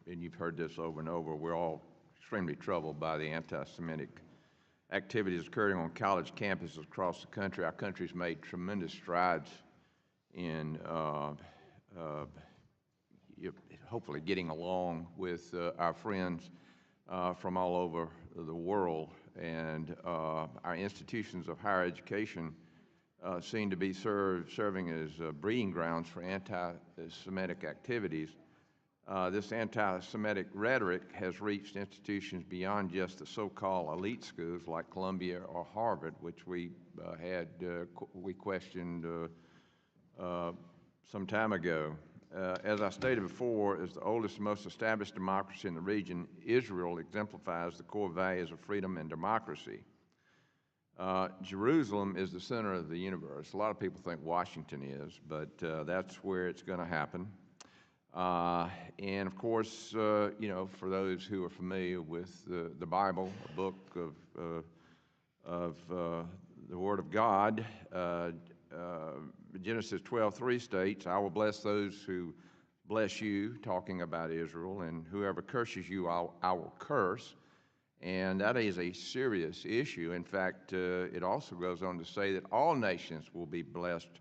and you've heard this over and over, we're all extremely troubled by the anti-Semitic activities occurring on college campuses across the country. Our country's made tremendous strides in hopefully getting along with our friends from all over the world, and our institutions of higher education seem to be serving as breeding grounds for anti-Semitic activities. This anti-Semitic rhetoric has reached institutions beyond just the so-called elite schools like Columbia or Harvard, which we questioned some time ago. As I stated before, as the oldest and most established democracy in the region, Israel exemplifies the core values of freedom and democracy. Jerusalem is the center of the universe. A lot of people think Washington is, but that's where it's going to happen. And of course, you know, for those who are familiar with the Bible, a book of the Word of God, Genesis 12:3 states, "I will bless those who bless you," talking about Israel, "and whoever curses you, I will curse." And that is a serious issue. In fact, it also goes on to say that all nations will be blessed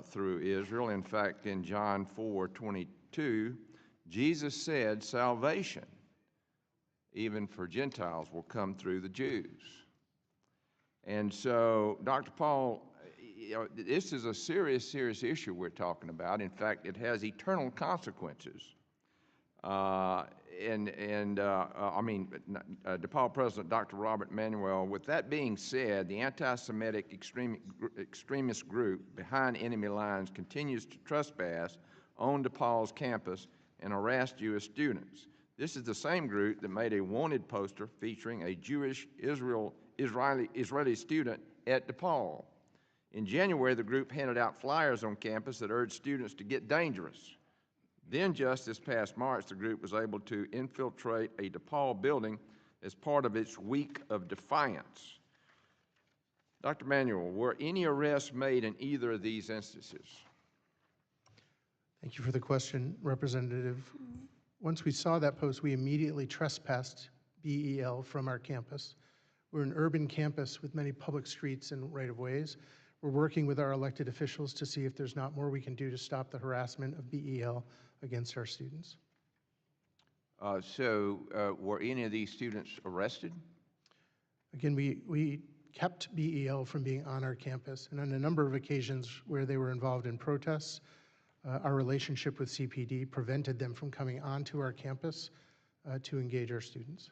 through Israel. In fact, in John 4:22, Jesus said salvation, even for Gentiles, will come through the Jews. And so, Dr. Paul, you know, this is a serious issue we're talking about. In fact, it has eternal consequences. DePaul President Dr. Robert Manuel, with that being said, the anti-Semitic extremist group behind enemy lines continues to trespass on DePaul's campus and harass Jewish students. This is the same group that made a wanted poster featuring a Jewish Israeli student at DePaul. In January, the group handed out flyers on campus that urged students to get dangerous. Then, just this past March, the group was able to infiltrate a DePaul building as part of its week of defiance. Dr. Manuel, were any arrests made in either of these instances? Thank you for the question, Representative. Once we saw that post, we immediately trespassed BEL from our campus. We're an urban campus with many public streets and right-of-ways. We're working with our elected officials to see if there's not more we can do to stop the harassment of BEL against our students. Were any of these students arrested? Again, we kept BEL from being on our campus, and on a number of occasions where they were involved in protests, our relationship with CPD prevented them from coming onto our campus to engage our students.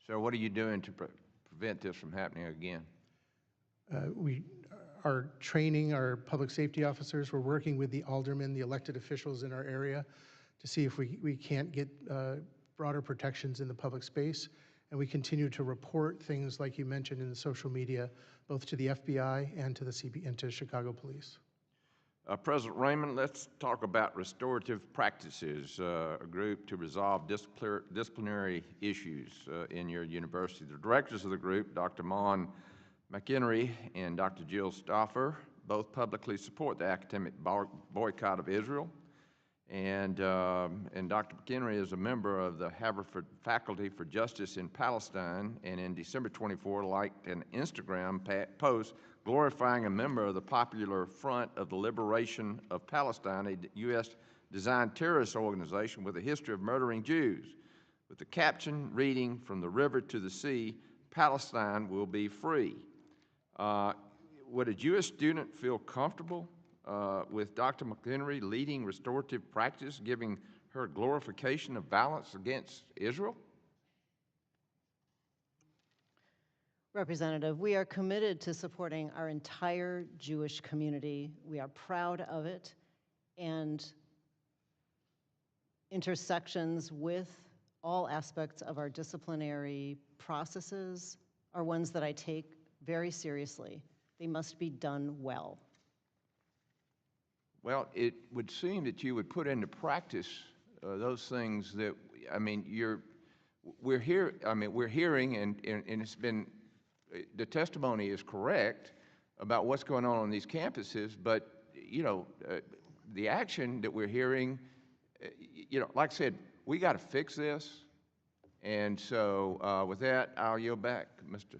So what are you doing to prevent this from happening again? We are training our public safety officers. We're working with the aldermen, the elected officials in our area, to see if we can't get broader protections in the public space. And we continue to report things like you mentioned in the social media, both to the FBI and to Chicago Police. President Raymond, let's talk about restorative practices, a group to resolve disciplinary issues in your university. The directors of the group, Dr. Mon McHenry and Dr. Jill Stauffer, both publicly support the academic boycott of Israel. And Dr. McHenry is a member of the Haverford Faculty for Justice in Palestine, and in December 24 liked an Instagram post glorifying a member of the Popular Front of the Liberation of Palestine, a U.S.-designed terrorist organization with a history of murdering Jews, with the caption reading, "From the river to the sea, Palestine will be free." Would a Jewish student feel comfortable with Dr. McHenry leading restorative practice, giving her glorification of violence against Israel? Representative, we are committed to supporting our entire Jewish community. We are proud of it, and intersections with all aspects of our disciplinary processes are ones that I take very seriously. They must be done well. Well, it would seem that you would put into practice those things that, I mean, we're hearing, and it's been, the testimony is correct about what's going on these campuses, but, you know, the action that we're hearing, you know, like I said, we got to fix this. And so with that, I'll yield back, Mr.